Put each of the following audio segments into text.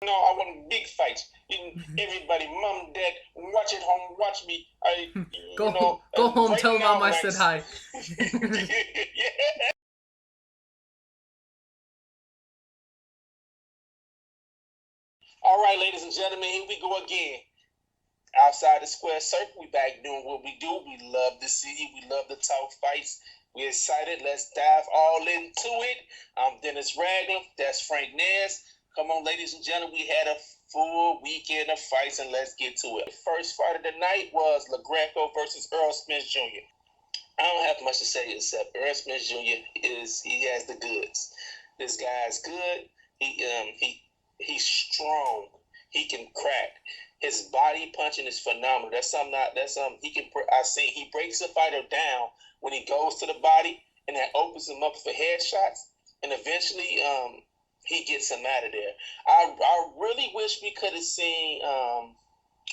No, I want big fights. Everybody, mom, dad, watch at home, watch me. Go home, Right tell mom now, I said Lex. hi. Yeah. All right, ladies and gentlemen, here we go again. Outside the square circle, we back doing what we do. We love the city. We love to talk fights. We're excited. Let's dive all into it. I'm Dennis Ragland. That's Frank Nez. Come on, ladies and gentlemen. We had a full weekend of fights, and let's get to it. First fight of the night was Greco versus Earl Spence Jr. I don't have much to say except Earl Spence Jr. He has the goods. This guy's good. He's strong. He can crack. His body punching is phenomenal. That's something he can. I see he breaks the fighter down when he goes to the body, and that opens him up for headshots, and eventually he gets him out of there. I really wish we could have seen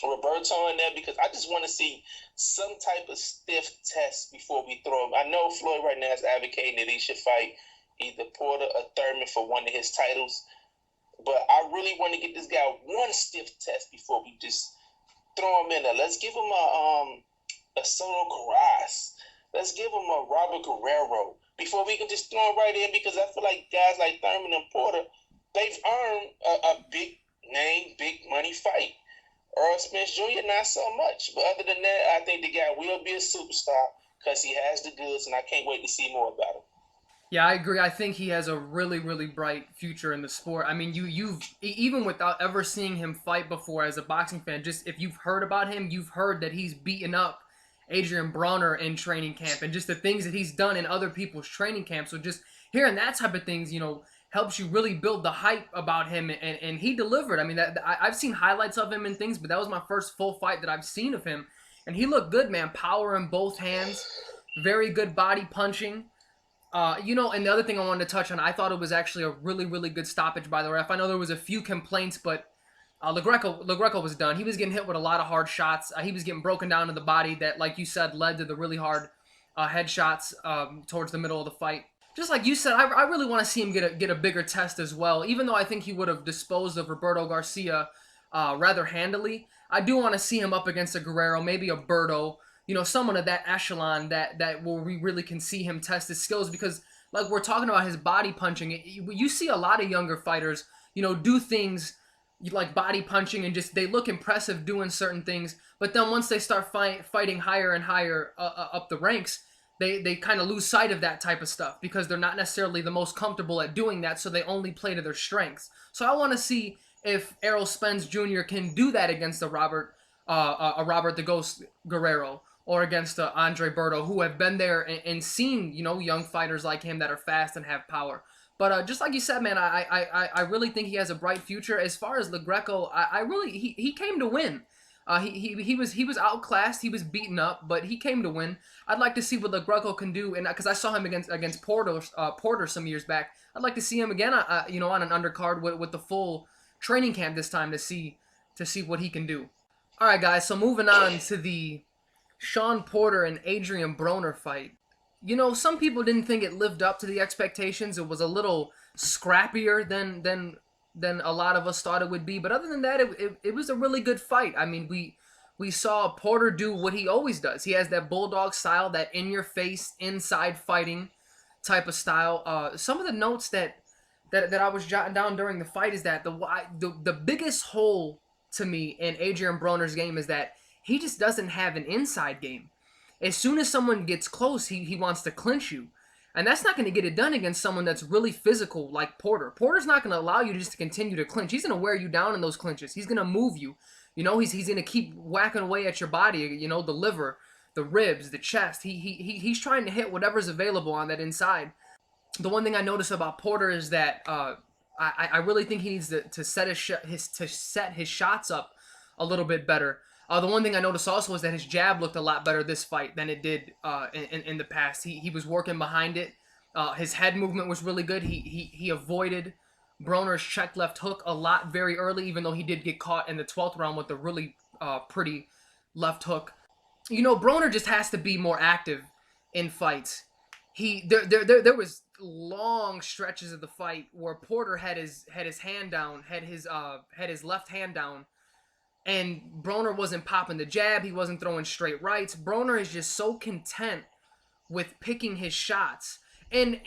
Roberto in there because I just want to see some type of stiff test before we throw him. I know Floyd right now is advocating that he should fight either Porter or Thurman for one of his titles, but I really want to get this guy one stiff test before we just throw him in there. Let's give him a Soto Carras. Let's give him a Robert Guerrero before we can just throw him right in because I feel like guys like Thurman and Porter, they've earned a big name, big money fight. Earl Spence Jr. not so much. But other than that, I think the guy will be a superstar because he has the goods, and I can't wait to see more about him. Yeah, I agree. I think he has a really, really bright future in the sport. I mean, you've even without ever seeing him fight before as a boxing fan, just if you've heard about him, you've heard that he's beaten up Adrian Broner in training camp and just the things that he's done in other people's training camps. So just hearing that type of things, helps you really build the hype about him, and he delivered. I mean, I've seen highlights of him and things, but that was my first full fight that I've seen of him, and he looked good, man. Power in both hands, very good body punching. And the other thing I wanted to touch on, I thought it was actually a really, really good stoppage by the ref. I know there was a few complaints, but LaGreco was done. He was getting hit with a lot of hard shots. He was getting broken down to the body that, like you said, led to the really hard headshots towards the middle of the fight. Just like you said, I really want to see him get a bigger test as well. Even though I think he would have disposed of Roberto Garcia rather handily, I do want to see him up against a Guerrero, maybe a Berto, someone of that echelon that where we really can see him test his skills because, like we're talking about his body punching, you see a lot of younger fighters, do things like body punching and just they look impressive doing certain things, but then once they start fighting higher and higher up the ranks, they kind of lose sight of that type of stuff because they're not necessarily the most comfortable at doing that, so they only play to their strengths. So I want to see if Errol Spence Jr. can do that against a Robert the Ghost Guerrero or against Andre Berto, who have been there and seen young fighters like him that are fast and have power. But just like you said, man, I really think he has a bright future. As far as Greco, I really he came to win. He was outclassed, he was beaten up, but he came to win. I'd like to see what Greco can do, and because I saw him against Porter some years back, I'd like to see him again, on an undercard with the full training camp this time to see what he can do. All right, guys. So moving on to the Sean Porter and Adrian Broner fight. Some people didn't think it lived up to the expectations. It was a little scrappier than a lot of us thought it would be. But other than that, it was a really good fight. I mean, we saw Porter do what he always does. He has that bulldog style, that in-your-face, inside fighting type of style. Some of the notes that I was jotting down during the fight is that the biggest hole to me in Adrian Broner's game is that he just doesn't have an inside game. As soon as someone gets close, he wants to clinch you. And that's not going to get it done against someone that's really physical like Porter. Porter's not going to allow you just to continue to clinch. He's going to wear you down in those clinches. He's going to move you. He's going to keep whacking away at your body, the liver, the ribs, the chest. He's trying to hit whatever's available on that inside. The one thing I notice about Porter is that I really think he needs to set his shots up a little bit better. The one thing I noticed also is that his jab looked a lot better this fight than it did in the past. He was working behind it. His head movement was really good. He avoided Broner's check left hook a lot very early, even though he did get caught in the 12th round with a really pretty left hook. Broner just has to be more active in fights. There was long stretches of the fight where Porter had his hand down, had his left hand down, and Broner wasn't popping the jab, he wasn't throwing straight rights. Broner is just so content with picking his shots. And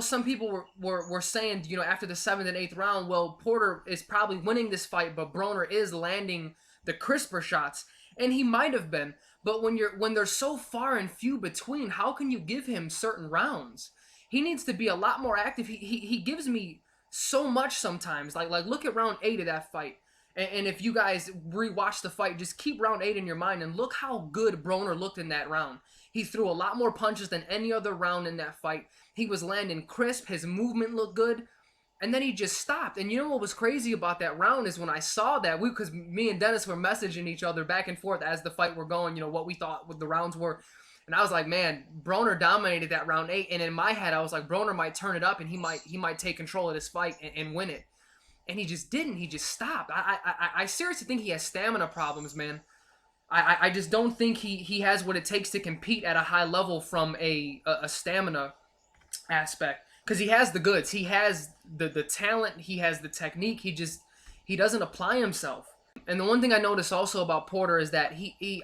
some people were saying, after the 7th and 8th round, well, Porter is probably winning this fight, but Broner is landing the crisper shots. And he might have been, but when they're so far and few between, how can you give him certain rounds? He needs to be a lot more active. He gives me so much sometimes. Like look at round 8 of that fight. And if you guys rewatch the fight, just keep round 8 in your mind and look how good Broner looked in that round. He threw a lot more punches than any other round in that fight. He was landing crisp. His movement looked good. And then he just stopped. And you know what was crazy about that round is when I saw that, because me and Dennis were messaging each other back and forth as the fight were going, what we thought what the rounds were. And I was like, man, Broner dominated that round 8. And in my head, I was like, Broner might turn it up and he might take control of this fight and win it. And he just didn't. He just stopped. I seriously think he has stamina problems, man. I just don't think he has what it takes to compete at a high level from a stamina aspect. Because he has the goods. He has the talent. He has the technique. He doesn't apply himself. And the one thing I noticed also about Porter is that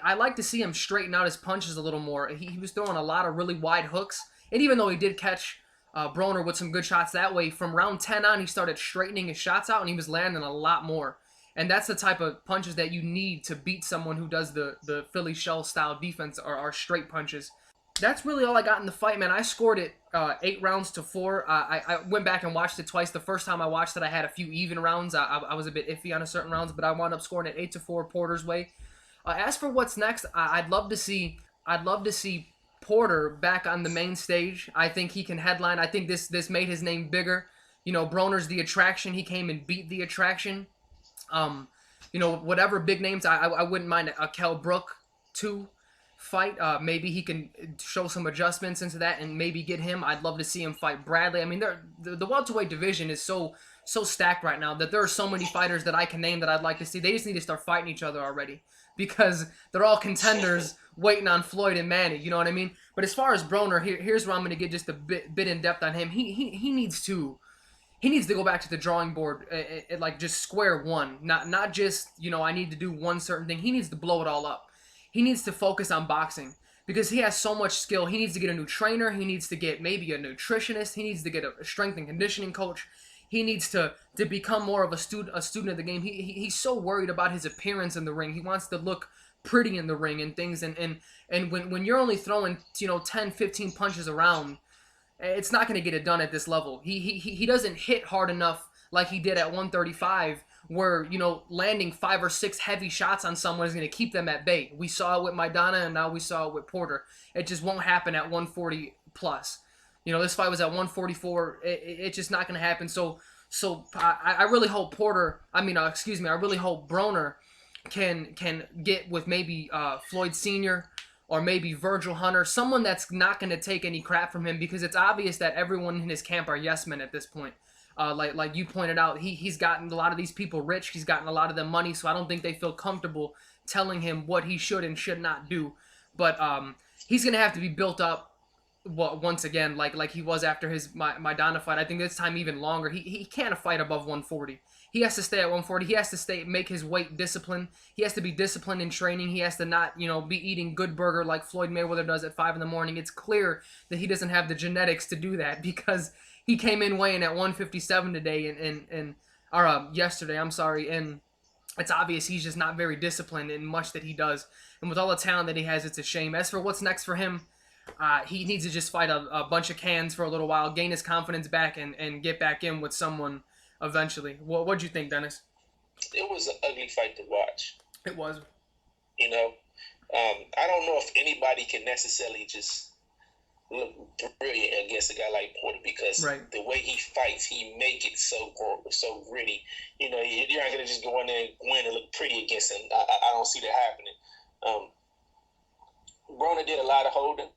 I like to see him straighten out his punches a little more. He was throwing a lot of really wide hooks. And even though he did catch Broner with some good shots that way, from round 10 on, he started straightening his shots out, and he was landing a lot more. And that's the type of punches that you need to beat someone who does the Philly shell style defense or straight punches. That's really all I got in the fight, man. I scored it 8 rounds to 4. I went back and watched it twice. The first time I watched it, I had a few even rounds. I was a bit iffy on a certain rounds, but I wound up scoring it 8-4 Porter's way. As for what's next, I'd love to see Porter back on the main stage. I think he can headline. I think this made his name bigger. Broner's the attraction. He came and beat the attraction. Whatever big names, I wouldn't mind a Kell Brook too fight. Maybe he can show some adjustments into that and maybe get him. I'd love to see him fight Bradley. I mean, the welterweight division is so stacked right now that there are so many fighters that I can name that I'd like to see. They just need to start fighting each other already because they're all contenders waiting on Floyd and Manny. You know what I mean? But as far as Broner, here's where I'm going to get just a bit in depth on him. He needs to go back to the drawing board, like just square one. Not just, I need to do one certain thing. He needs to blow it all up. He needs to focus on boxing because he has so much skill. He needs to get a new trainer. He needs to get maybe a nutritionist. He needs to get a strength and conditioning coach. He needs to become more of a student of the game. He's so worried about his appearance in the ring. He wants to look pretty in the ring and things. And when you're only throwing 10, 15 punches around, it's not going to get it done at this level. He doesn't hit hard enough like he did at 135, where landing 5 or 6 heavy shots on someone is going to keep them at bay. We saw it with Maidana, and now we saw it with Porter. It just won't happen at 140 plus. This fight was at 144. It's just not going to happen. So I really hope I really hope Broner can get with maybe Floyd Sr. or maybe Virgil Hunter, someone that's not going to take any crap from him, because it's obvious that everyone in his camp are yes men at this point. Like you pointed out, he's gotten a lot of these people rich. He's gotten a lot of them money, so I don't think they feel comfortable telling him what he should and should not do. But he's going to have to be built up once again, like he was after his Maidana fight. I think this time even longer. He can't fight above 140. He has to stay at 140. He has to make his weight discipline. He has to be disciplined in training. He has to not, be eating good burger like Floyd Mayweather does at 5 a.m. It's clear that he doesn't have the genetics to do that, because he came in weighing at 157 today or yesterday, I'm sorry, and it's obvious he's just not very disciplined in much that he does. And with all the talent that he has, it's a shame. As for what's next for him, he needs to just fight a bunch of cans for a little while, gain his confidence back, and get back in with someone eventually. What'd you think, Dennis? It was an ugly fight to watch. It was. I don't know if anybody can necessarily just look brilliant against a guy like Porter, because the way he fights, he make it so gritty. You're not gonna just go in there and win and look pretty against him. I don't see that happening. Broner did a lot of holding.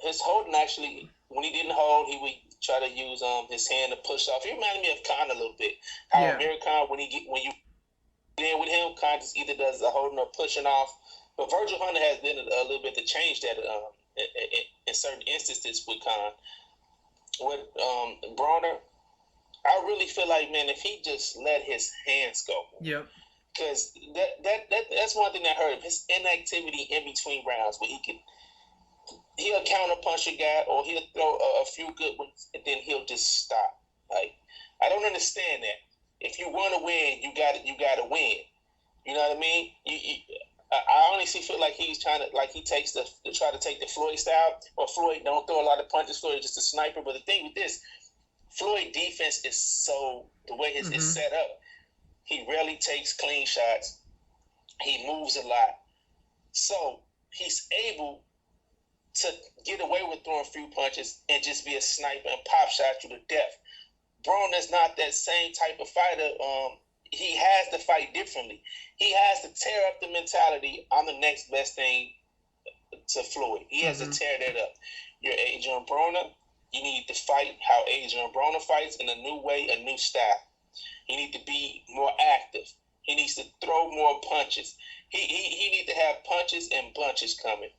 His holding, actually, when he didn't hold, he would try to use his hand to push off. He reminded me of Khan a little bit. How Amir Khan, when you get in with him, Khan just either does the holding or pushing off. But Virgil Hunter has done a little bit to change that in certain instances with Khan. with Broner, I really feel like, man, if he just let his hands go. Yep. Because that's one thing that hurt him. His inactivity in between rounds, where he'll counter punch a guy, or he'll throw a few good ones, and then he'll just stop. Like, I don't understand that. If you want to win, you got to win. You know what I mean? I honestly feel like he's trying to, like, he takes try to take the Floyd style, or Floyd don't throw a lot of punches. Floyd is just a sniper. But the thing with this, Floyd defense is so, the way it's set up, he rarely takes clean shots. He moves a lot, so he's able to get away with throwing a few punches and just be a sniper and pop shot you to death. Broner's not that same type of fighter. He has to fight differently. He has to tear up the mentality, I'm the next best thing to Floyd. He has to tear that up. You're Adrian Broner. You need to fight how Adrian Broner fights, in a new way, a new style. He needs to be more active. He needs to throw more punches. He needs to have punches and bunches coming.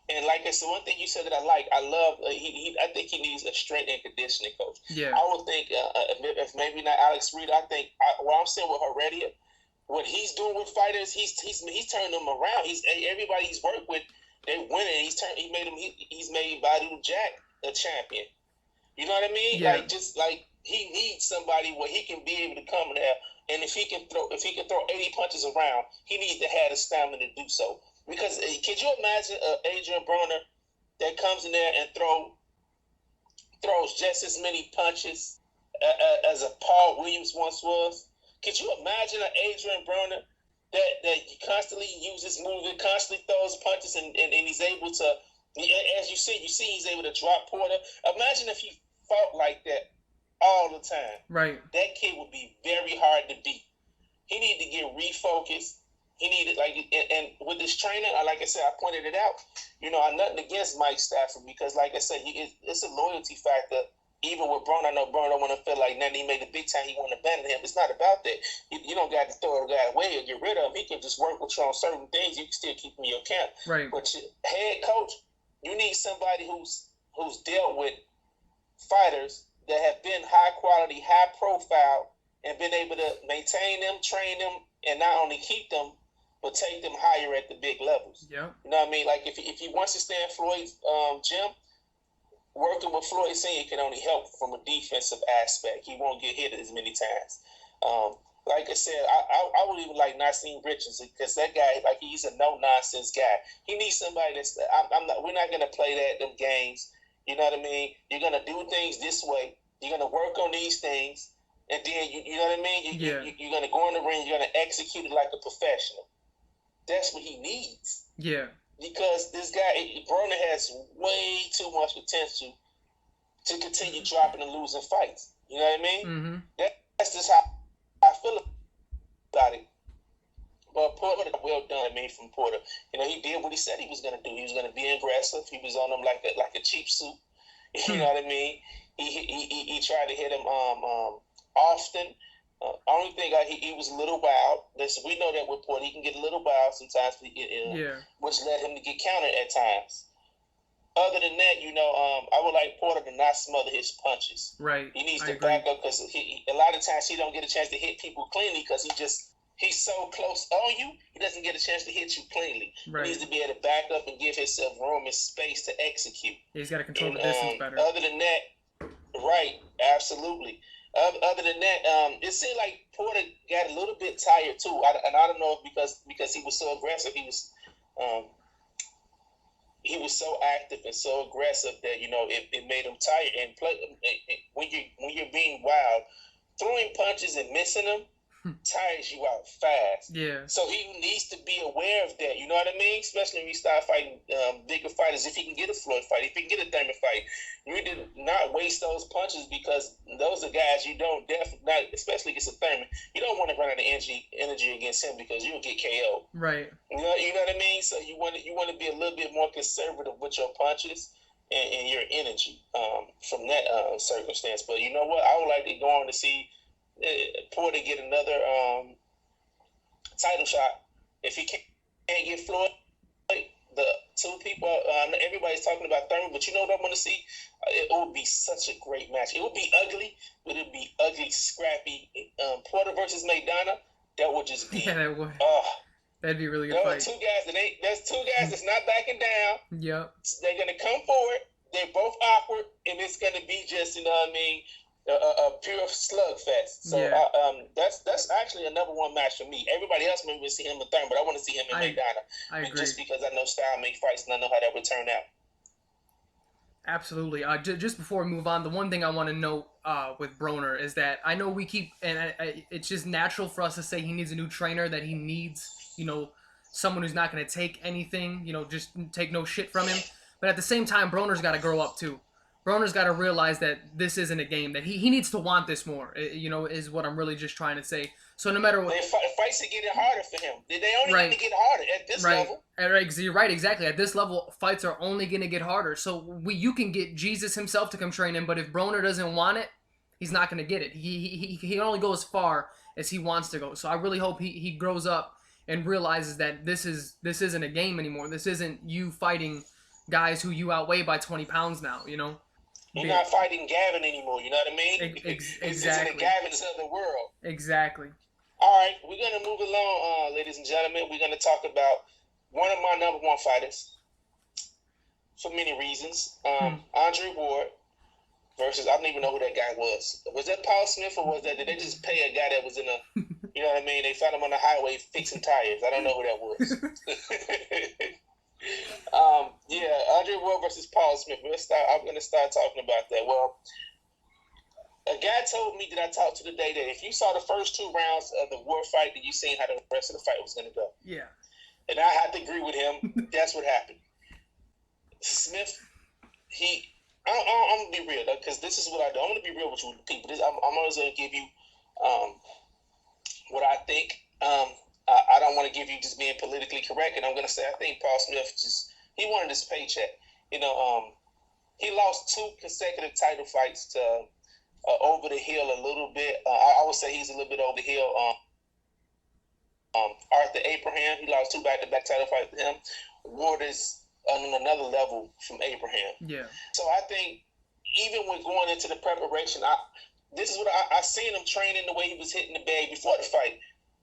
And like I said, one thing you said that I love, I think he needs a strength and conditioning coach. Yeah. I would think, if maybe not Alex Reed, I think what I'm saying with Heredia, what he's doing with fighters, he's turning them around. Everybody he's worked with, they winning. He's made Badu Jack a champion. You know what I mean? Yeah. Like he needs somebody where he can be able to come there, and if he can throw 80 punches around, he needs to have the stamina to do so. Because could you imagine Adrian Broner that comes in there and throws just as many punches as a Paul Williams once was? Could you imagine an Adrian Broner that constantly uses movement, constantly throws punches, and he's able to, as you see he's able to drop Porter. Imagine if he fought like that all the time. Right. That kid would be very hard to beat. He needed to get refocused. He needed, and with this trainer, like I said, I pointed it out. I'm nothing against Mike Stafford, because, like I said, it's a loyalty factor. Even with Broner, I know Broner don't want to feel like now he made the big time, he want to abandon him. It's not about that. You don't got to throw a guy away or get rid of him. He can just work with you on certain things. You can still keep him in your camp. Right. But your head coach, you need somebody who's dealt with fighters that have been high quality, high profile, and been able to maintain them, train them, and not only keep them, but take them higher at the big levels. Yeah. You know what I mean? Like, if he wants to stay in Floyd's gym, working with Floyd Senior can only help from a defensive aspect. He won't get hit as many times. Like I said, I would even like Nassim Richards, because that guy, like, he's a no nonsense guy. He needs somebody that's. We're not gonna play them games. You know what I mean? You're gonna do things this way. You're gonna work on these things, and then you know what I mean. You're gonna go in the ring. You're gonna execute it like a professional. That's what he needs. Yeah. Because this guy, Broner, has way too much potential to continue dropping and losing fights. You know what I mean? Mm-hmm. That's just how I feel about it. But Porter, well done, from Porter. He did what he said he was going to do. He was going to be aggressive. He was on him like a cheap suit. You know what I mean? He tried to hit him often. Only thing he was a little wild. Listen, we know that with Porter, he can get a little wild sometimes, which led him to get countered at times. Other than that, I would like Porter to not smother his punches. Right. He needs to back up, because a lot of times he don't get a chance to hit people cleanly, because he's so close on you, he doesn't get a chance to hit you cleanly. Right. He needs to be able to back up and give himself room and space to execute. He's got to control the distance better. Other than that, right, absolutely. Other than that, it seemed like Porter got a little bit tired too. And I don't know if because he was so aggressive, he was so active and so aggressive that it made him tired. And when you're being wild, throwing punches and missing them tires you out fast. Yeah. So he needs to be aware of that. You know what I mean? Especially when we start fighting bigger fighters. If he can get a Floyd fight, if he can get a Thurman fight, you need to not waste those punches, because those are guys you don't not, especially against a Thurman, you don't want to run out of energy against him, because you'll get KO'd. Right. You know what I mean? So you want to be a little bit more conservative with your punches and your energy from that circumstance. But you know what? I would like to go on to see Porter get another title shot. If he can't get Floyd, the two people. Everybody's talking about Thurman, but you know what I want to see? It would be such a great match. It would be ugly, but it would be ugly, scrappy. Porter versus Maidana, that would just be. Yeah, that would. That'd be a really good fight. There's two guys that's not backing down. Yep. They're gonna come forward. They're both awkward, and it's gonna be just, you know what I mean, a pure slugfest. So yeah. That's actually a number one match for me. Everybody else maybe will see him in Thurman, but I want to see him in Maidana. I agree. Just because I know style make fights and I know how that would turn out. Absolutely. Just before we move on, the one thing I want to note with Broner is that I know we keep, and it's just natural for us to say he needs a new trainer, that he needs, someone who's not going to take anything, just take no shit from him. But at the same time, Broner's got to grow up too. Broner's got to realize that this isn't a game, that he needs to want this more, is what I'm really just trying to say. So no matter what... Fights are getting harder for him. They only need to get harder at this level. Right, you're right, exactly. At this level, fights are only going to get harder. So you can get Jesus himself to come train him, but if Broner doesn't want it, he's not going to get it. He can only go as far as he wants to go. So I really hope he grows up and realizes that this isn't a game anymore. This isn't you fighting guys who you outweigh by 20 pounds now, You're not fighting Gavin anymore, you know what I mean? Exactly. It's the Gavins of the world. Exactly. All right, we're going to move along, ladies and gentlemen. We're going to talk about one of my number one fighters for many reasons. Andre Ward versus, I don't even know who that guy was. Was that Paul Smith or did they just pay a guy that was in a, you know what I mean? They found him on the highway fixing tires. I don't know who that was. Andre Ward versus Paul Smith. I'm going to start talking about that. Well, a guy told me that I talked to today that if you saw the first two rounds of the Ward fight, then you seen how the rest of the fight was going to go. Yeah. And I have to agree with him. That's what happened. Smith, I'm going to be real, because this is what I do. I'm going to be real with you people. I'm always going to give you what I think. I don't want to give you just being politically correct, and I'm going to say I think Paul Smith he wanted his paycheck. He lost 2 consecutive title fights to over the hill a little bit. I would say he's a little bit over the hill. Arthur Abraham, he lost 2 back-to-back title fights to him. Ward is on another level from Abraham. Yeah. So I think even with going into the preparation, this is what I seen him training the way he was hitting the bag before the fight.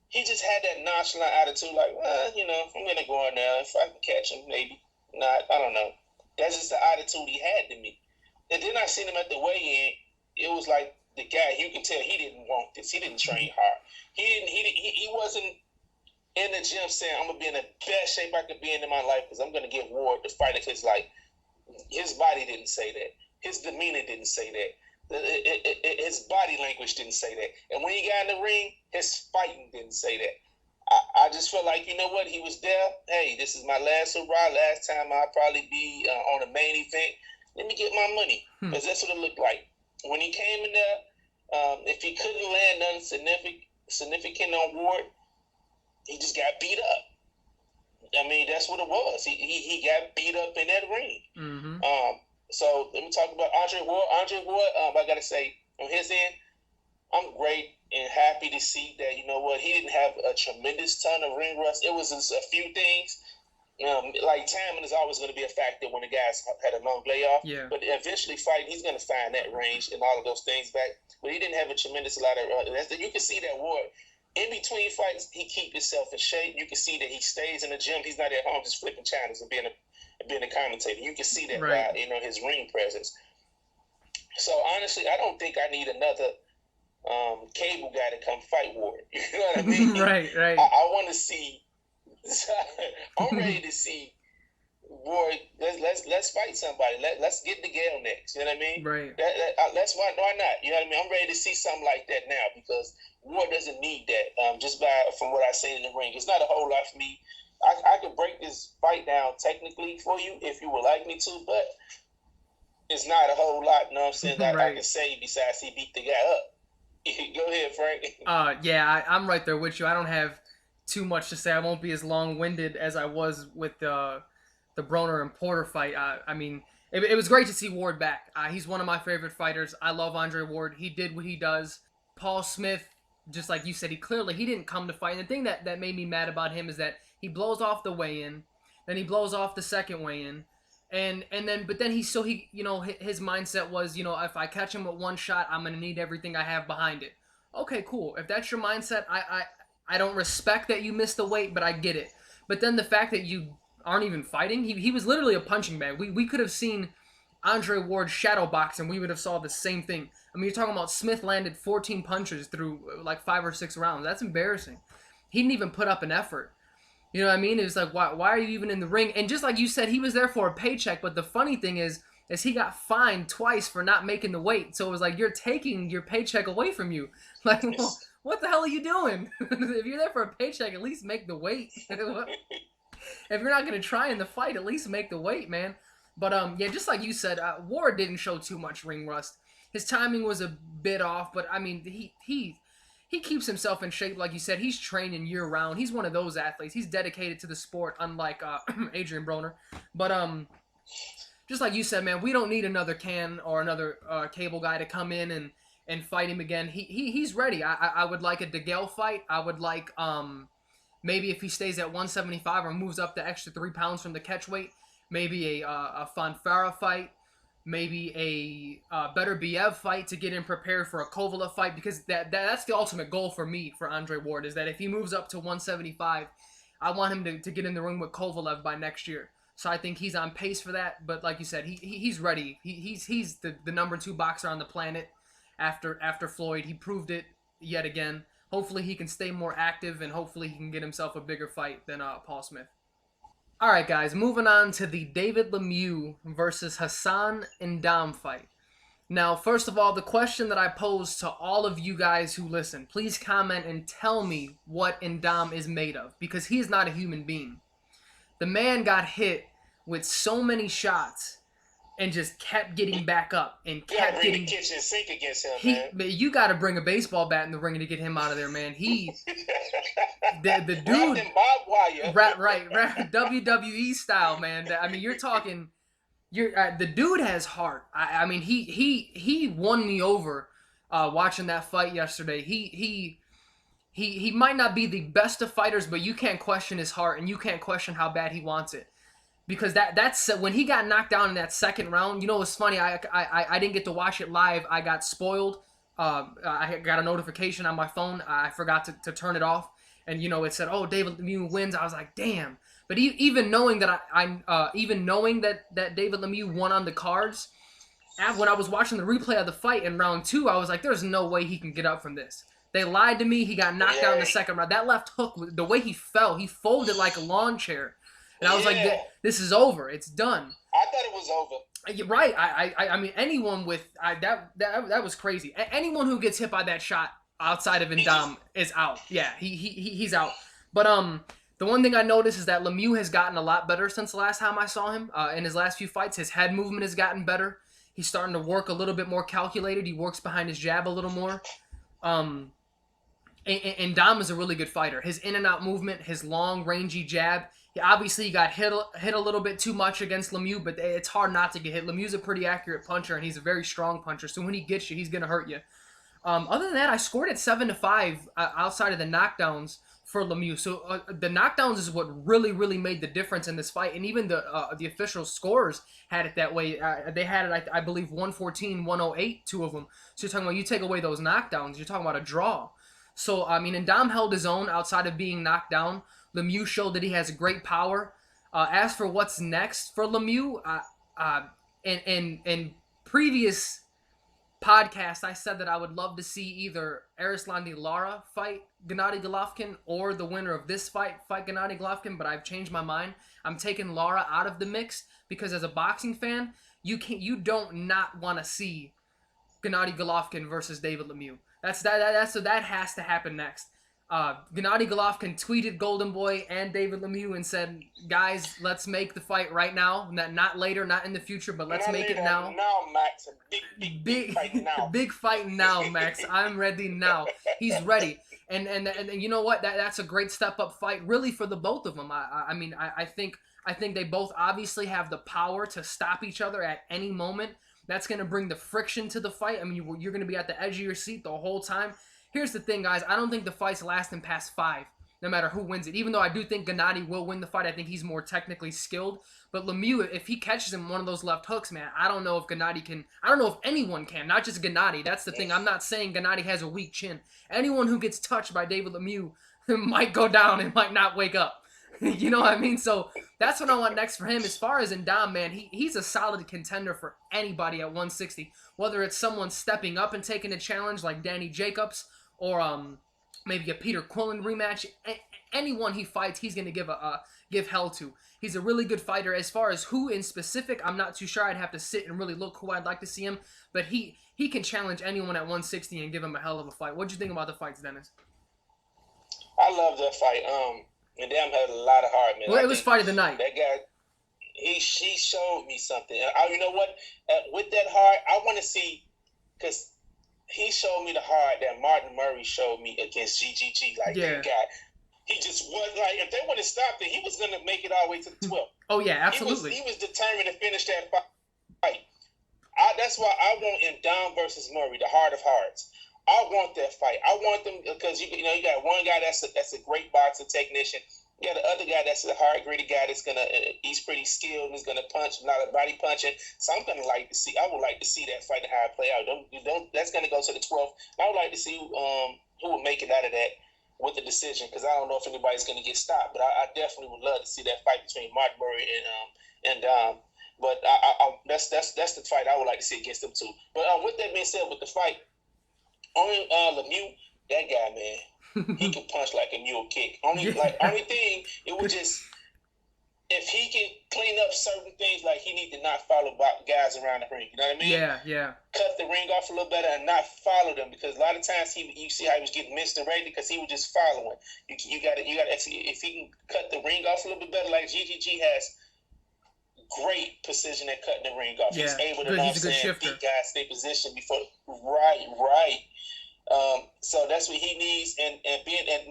He just had that nonchalant attitude, like, well, I'm going to go in there. If I can catch him, maybe. Not, I don't know. That's just the attitude he had to me. And then I seen him at the weigh-in. It was like the guy, you can tell he didn't want this. He didn't train hard. He wasn't in the gym saying, I'm going to be in the best shape I could be in my life because I'm going to get Ward to fight. Because, his body didn't say that. His demeanor didn't say that. His body language didn't say that. And when he got in the ring, his fighting didn't say that. I just felt like, you know what, he was there. Hey, this is my last hurrah. Last time I'll probably be on a main event. Let me get my money. Because that's what it looked like. When he came in there, if he couldn't land nothing significant on Ward, he just got beat up. I mean, that's what it was. He got beat up in that ring. Mm-hmm. So let me talk about Andre Ward. Andre Ward, I got to say, on his end, I'm great and happy to see that, you know what, he didn't have a tremendous ton of ring rust. It was just a few things. Timing is always going to be a factor when the guys had a long layoff. Yeah. But eventually fighting, he's going to find that range and all of those things back. But he didn't have a tremendous lot of you can see that Ward, in between fights, he keep himself in shape. You can see that he stays in the gym. He's not at home just flipping channels and being a commentator. You can see that by, his ring presence. So honestly, I don't think I need another cable guy to come fight Ward. You know what I mean? Right. I want to see. I'm ready to see Ward. Let's fight somebody. Let's get the Gale next. You know what I mean? Right. That's why not? You know what I mean? I'm ready to see something like that now because Ward doesn't need that. Just from what I seen in the ring, it's not a whole lot for me. I could break this fight down technically for you if you would like me to, but it's not a whole lot. You know what I'm saying? That I can say besides he beat the guy up. Go ahead, Frank. Yeah, I'm right there with you. I don't have too much to say. I won't be as long-winded as I was with the Broner and Porter fight. I mean, it was great to see Ward back. He's one of my favorite fighters. I love Andre Ward. He did what he does. Paul Smith, just like you said, he didn't come to fight. And the thing that made me mad about him is that he blows off the weigh-in. Then he blows off the second weigh-in. But then his mindset was, if I catch him with one shot, I'm gonna need everything I have behind it. Okay, cool. If that's your mindset, I don't respect that you missed the weight, but I get it. But then the fact that you aren't even fighting, he was literally a punching bag. We could have seen Andre Ward shadow box and we would have saw the same thing. I mean, you're talking about Smith landed 14 punches through like 5 or 6 rounds. That's embarrassing. He didn't even put up an effort. You know what I mean? It was like, why are you even in the ring? And just like you said, he was there for a paycheck. But the funny thing is he got fined twice for not making the weight. So it was like, you're taking your paycheck away from you. Like, well, what the hell are you doing? If you're there for a paycheck, at least make the weight. If you're not going to try in the fight, at least make the weight, man. But, yeah, just like you said, Ward didn't show too much ring rust. His timing was a bit off, but, I mean, he keeps himself in shape, like you said. He's training year-round. He's one of those athletes. He's dedicated to the sport, unlike Adrian Broner. But just like you said, man, we don't need another Can or another Cable guy to come in and fight him again. He's ready. I would like a DeGale fight. I would like maybe if he stays at 175 or moves up the extra 3 pounds from the catch weight, maybe a Fonfara fight. Maybe a better Biev fight to get him prepared for a Kovalev fight, because that's the ultimate goal for me for Andre Ward, is that if he moves up to 175, I want him to get in the ring with Kovalev by next year. So I think he's on pace for that. But like you said, he's ready. He's the number 2 boxer on the planet after Floyd. He proved it yet again. Hopefully he can stay more active, and hopefully he can get himself a bigger fight than Paul Smith. All right, guys, moving on to the David Lemieux versus Hassan-N'Dam fight. Now, first of all, the question that I pose to all of you guys who listen, please comment and tell me what N'Dam is made of, because he's not a human being. The man got hit with so many shots and just kept getting back up and kept getting. The kitchen sink against him, man. You got to bring a baseball bat in the ring to get him out of there, man. The dude, right, WWE style, man. I mean, you're talking. The dude has heart. I mean, he won me over watching that fight yesterday. He might not be the best of fighters, but you can't question his heart, and you can't question how bad he wants it. Because that's when he got knocked down in that second round. You know, it's funny. I didn't get to watch it live. I got spoiled. I got a notification on my phone. I forgot to turn it off, and it said, "Oh, David Lemieux wins." I was like, "Damn!" But even knowing that that David Lemieux won on the cards, when I was watching the replay of the fight in round 2, I was like, "There's no way he can get up from this." They lied to me. He got knocked out in the second round. That left hook, the way he fell, he folded like a lawn chair. And I was like, this is over. It's done. I thought it was over. You're right. I mean, anyone with that was crazy. Anyone who gets hit by that shot outside of N'Dam is out. Yeah, he's out. But the one thing I noticed is that Lemieux has gotten a lot better since the last time I saw him. In his last few fights, his head movement has gotten better. He's starting to work a little bit more calculated. He works behind his jab a little more. And N'Dam is a really good fighter. His in and out movement, his long rangy jab. He got hit a little bit too much against Lemieux, but it's hard not to get hit. Lemieux's a pretty accurate puncher, and he's a very strong puncher. So when he gets you, he's gonna hurt you. Other than that, I scored at 7-5 outside of the knockdowns for Lemieux. So the knockdowns is what really made the difference in this fight, and even the official scores had it that way. They had it, I believe, 114, 108, 2 of them. So you're talking about, you take away those knockdowns, you're talking about a draw. So I mean, N'Dam held his own outside of being knocked down. Lemieux showed that he has great power. As for what's next for Lemieux, in previous podcasts, I said that I would love to see either Erislandy Lara fight Gennady Golovkin or the winner of this fight Gennady Golovkin, but I've changed my mind. I'm taking Lara out of the mix because as a boxing fan, you don't not want to see Gennady Golovkin versus David Lemieux. So that has to happen next. Gennady Golovkin tweeted Golden Boy and David Lemieux and said, "Guys, let's make the fight right now. Not later, not in the future, but let's make it now." Now, Max, big fight now. Big fight now, Max. I'm ready now. He's ready, and you know what? That's a great step up fight, really, for the both of them. I think they both obviously have the power to stop each other at any moment. That's going to bring the friction to the fight. I mean, you're going to be at the edge of your seat the whole time. Here's the thing, guys. I don't think the fight's lasting past 5. no matter who wins it. Even though I do think Gennady will win the fight, I think he's more technically skilled. But Lemieux, if he catches him one of those left hooks, man, I don't know if Gennady can. I don't know if anyone can, not just Gennady. That's the thing. I'm not saying Gennady has a weak chin. Anyone who gets touched by David Lemieux might go down and might not wake up. You know what I mean? So that's what I want next for him. As far as N'Dam, man, he's a solid contender for anybody at 160. Whether it's someone stepping up and taking a challenge like Danny Jacobs or maybe a Peter Quillen rematch. Anyone he fights, he's going to give hell to. He's a really good fighter. As far as who in specific, I'm not too sure. I'd have to sit and really look who I'd like to see him. But he can challenge anyone at 160 and give him a hell of a fight. What'd you think about the fights, Dennis? I love that fight. N'Dam had a lot of heart, man. Well, it was fight of the night. That guy, he showed me something. You know what? With that heart, I want to see, because he showed me the heart that Martin Murray showed me against GGG. Like, that guy, he just was like, if they would have stopped it, he was going to make it all the way to the 12th. Oh, yeah, absolutely. He was determined to finish that fight. That's why I want N'Dam versus Murray, the heart of hearts. I want that fight. I want them, because you got one guy that's a great boxer technician. You got the other guy that's a hard gritty guy that's he's pretty skilled and he's gonna punch, a lot of body punching. So I would like to see that fight and how it play out. That's gonna go to the 12th. I would like to see who would make it out of that with the decision, because I don't know if anybody's gonna get stopped. But I definitely would love to see that fight between Martin Murray and but that's the fight I would like to see against them too. But with that being said, with the fight. Only Lemieux, that guy, man, he can punch like a mule kick. Only thing, it was just, if he can clean up certain things, like he need to not follow guys around the ring. You know what I mean? Yeah. Cut the ring off a little better and not follow them, because a lot of times you see how he was getting misdirected because he was just following. You got to if he can cut the ring off a little bit better, like GGG has great precision at cutting the ring off. Yeah, he's able to beat guys, stay position before. Right. So that's what he needs, and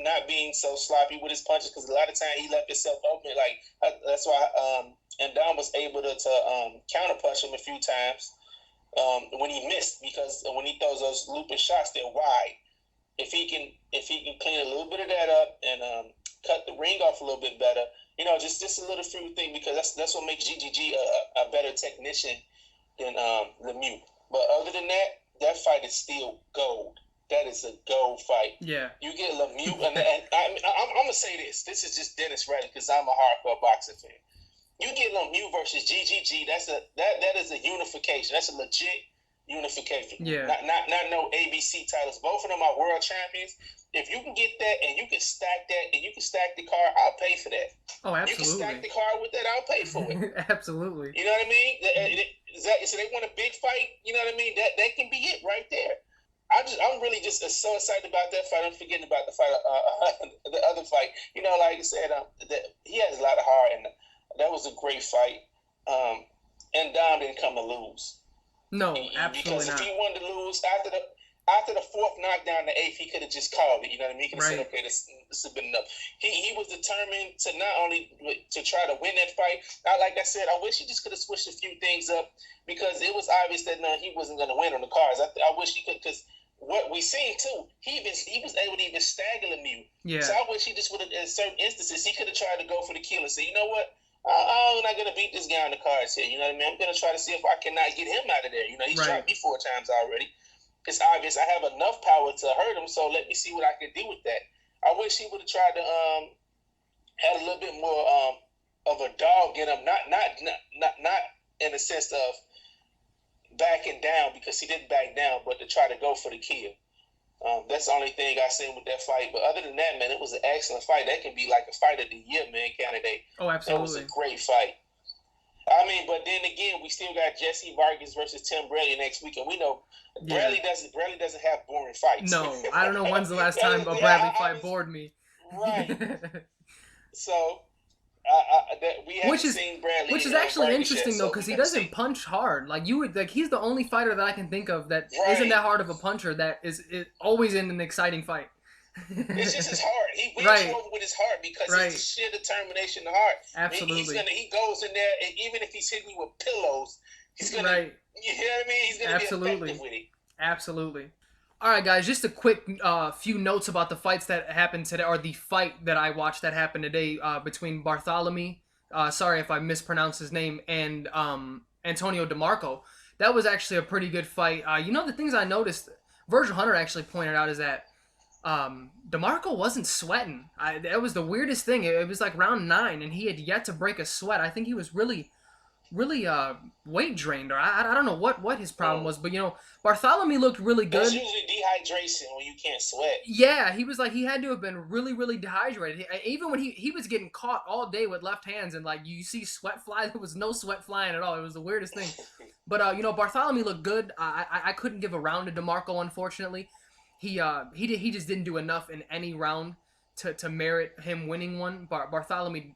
not being so sloppy with his punches, because a lot of times he left himself open. Like that's why N'Dam was able to counter punch him a few times when he missed, because when he throws those looping shots, they're wide. If he can clean a little bit of that up and cut the ring off a little bit better, just a little few thing, because that's what makes GGG a better technician than Lemieux. But other than that, that fight is still gold. That is a gold fight. Yeah. You get Lemieux, and I'm going to say this. This is just Dennis Reddick, because I'm a hardcore boxing fan. You get Lemieux versus GGG, that is a unification. That's a legit unification. Yeah. Not no ABC titles. Both of them are world champions. If you can get that and you can stack that and you can stack the card, I'll pay for that. Oh, absolutely. You can stack the card with that, I'll pay for it. Absolutely. You know what I mean? So they want a big fight, you know what I mean? That can be it right there. I'm really just so excited about that fight. I'm forgetting about the fight, the other fight. Like I said, he has a lot of heart, and that was a great fight. And Dom didn't come to lose. No, absolutely because not. If he wanted to lose after the fourth knockdown, the eighth, he could have just called it. You know what I mean? He could have said, okay, this has been enough. He was determined to not only to try to win that fight. Like I said, I wish he just could have switched a few things up, because it was obvious that he wasn't going to win on the cards. I wish he could, because what we seen too, he was able to even stagger Lemieux. Yeah. So I wish he just would have, in certain instances, he could have tried to go for the kill and say, you know what? I'm not going to beat this guy on the cards here. You know what I mean? I'm going to try to see if I cannot get him out of there. He's tried me 4 times already. It's obvious I have enough power to hurt him, so let me see what I can do with that. I wish he would have tried to had a little bit more of a dog in him, not in the sense of backing down, because he didn't back down, but to try to go for the kill. That's the only thing I seen with that fight. But other than that, man, it was an excellent fight. That can be like a fight of the year, man, candidate. Oh, absolutely. That was a great fight. But then again, we still got Jesse Vargas versus Tim Bradley next week, and we know Bradley doesn't have boring fights. No, I don't know when's the last time a Bradley fight bored me. Right. So we haven't seen Bradley. Which is actually interesting though, because he doesn't punch hard. He's the only fighter that I can think of that isn't that hard of a puncher that is always in an exciting fight. It's just his heart. He wins over with his heart, because it's sheer determination and heart. Absolutely. He goes in there, and even if he's hitting you with pillows, he's gonna. You know what I mean? He's gonna be effective with it. Absolutely. All right, guys, just a quick few notes about the fights that happened today, or the fight that I watched that happened today between Barthelemy, sorry if I mispronounced his name, and Antonio DeMarco. That was actually a pretty good fight. The things I noticed, Virgil Hunter actually pointed out, is that DeMarco wasn't sweating. That was the weirdest thing. It was like round 9, and he had yet to break a sweat. I think he was really weight drained, or I don't know what his problem was, but Barthelemy looked really good. That's usually dehydration when you can't sweat. Yeah, he was like, he had to have been really dehydrated. Even when he was getting caught all day with left hands, and like you see sweat fly, there was no sweat flying at all. It was the weirdest thing. But Barthelemy looked good. I couldn't give a round to DeMarco, unfortunately. He just didn't do enough in any round to merit him winning one. Barthelemy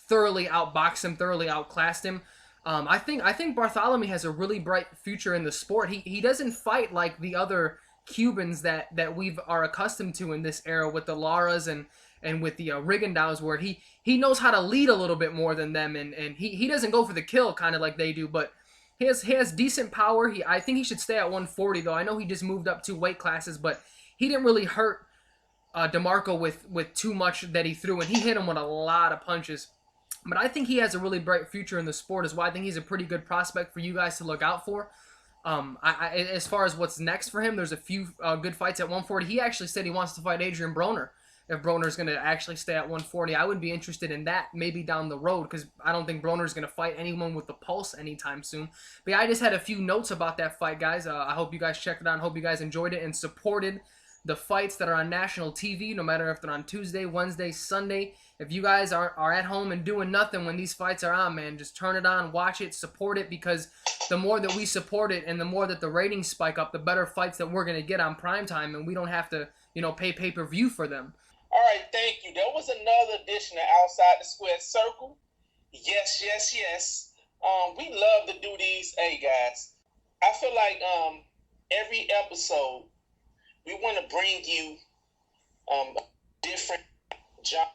thoroughly outboxed him, thoroughly outclassed him. I think Barthelemy has a really bright future in the sport. He doesn't fight like the other Cubans that we are accustomed to in this era with the Laras and with the Rigondeaus, where he knows how to lead a little bit more than them, and he doesn't go for the kill kind of like they do, but he has decent power. I think he should stay at 140, though. I know he just moved up 2 weight classes, but he didn't really hurt DeMarco with too much that he threw, and he hit him with a lot of punches. But I think he has a really bright future in the sport as well. I think he's a pretty good prospect for you guys to look out for. As far as what's next for him, there's a few good fights at 140. He actually said he wants to fight Adrian Broner. If Broner's going to actually stay at 140, I would be interested in that maybe down the road, because I don't think Broner's going to fight anyone with the pulse anytime soon. But yeah, I just had a few notes about that fight, guys. I hope you guys checked it out. I hope you guys enjoyed it and supported the fights that are on national TV, no matter if they're on Tuesday, Wednesday, Sunday. If you guys are at home and doing nothing when these fights are on, man, just turn it on, watch it, support it, because the more that we support it and the more that the ratings spike up, the better fights that we're going to get on primetime, and we don't have to, pay pay-per-view for them. All right, thank you. That was another edition of Outside the Square Circle. Yes. We love to do these. Hey, guys, I feel like every episode we want to bring you different genre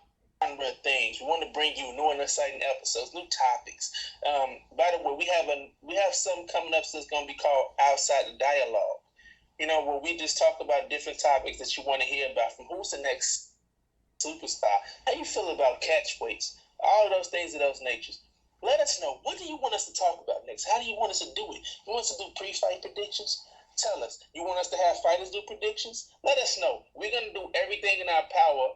things. We want to bring you new and exciting episodes, new topics. By the way, we have something coming up that's going to be called Outside the Dialogue. Where we just talk about different topics that you want to hear about, from who's the next superstar, how you feel about catch weights, all of those things of those natures. Let us know. What do you want us to talk about next? How do you want us to do it? You want us to do pre-fight predictions? Tell us. You want us to have fighters do predictions? Let us know. We're going to do everything in our power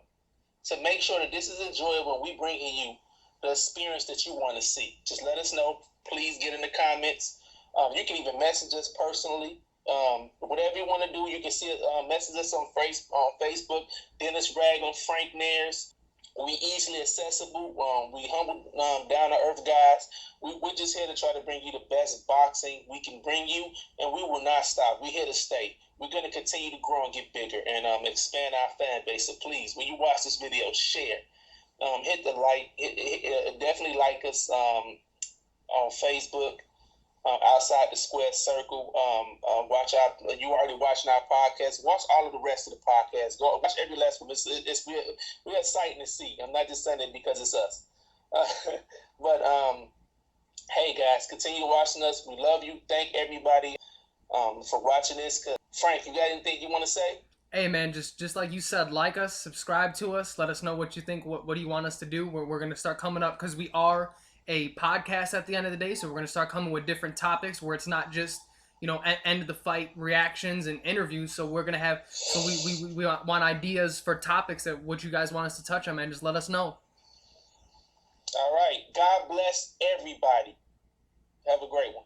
to make sure that this is enjoyable. We bringing you the experience that you want to see. Just let us know. Please get in the comments. You can even message us personally. Whatever you want to do, you can see message us on Facebook. Dennis Rag on Frank Nares. We easily accessible. We humble, down to earth guys. We're just here to try to bring you the best boxing we can bring you, and we will not stop. We're here to stay. We're going to continue to grow and get bigger and expand our fan base. So please, when you watch this video, share. Hit the like. Definitely like us on Facebook. Outside the Square Circle. Watch out. You already watching our podcast. Watch all of the rest of the podcast. Go watch every last one. We're exciting to see. I'm not just saying it because it's us. But hey guys, continue watching us. We love you. Thank everybody for watching this. Frank, you got anything you want to say? Hey man, just like you said, like us, subscribe to us. Let us know what you think. What do you want us to do? We're going to start coming up, because we are a podcast at the end of the day, so we're going to start coming with different topics where it's not just end of the fight reactions and interviews. So we're going to have, so we want ideas for topics that what you guys want us to touch on, man. Just let us know. All right. God bless everybody. Have a great one.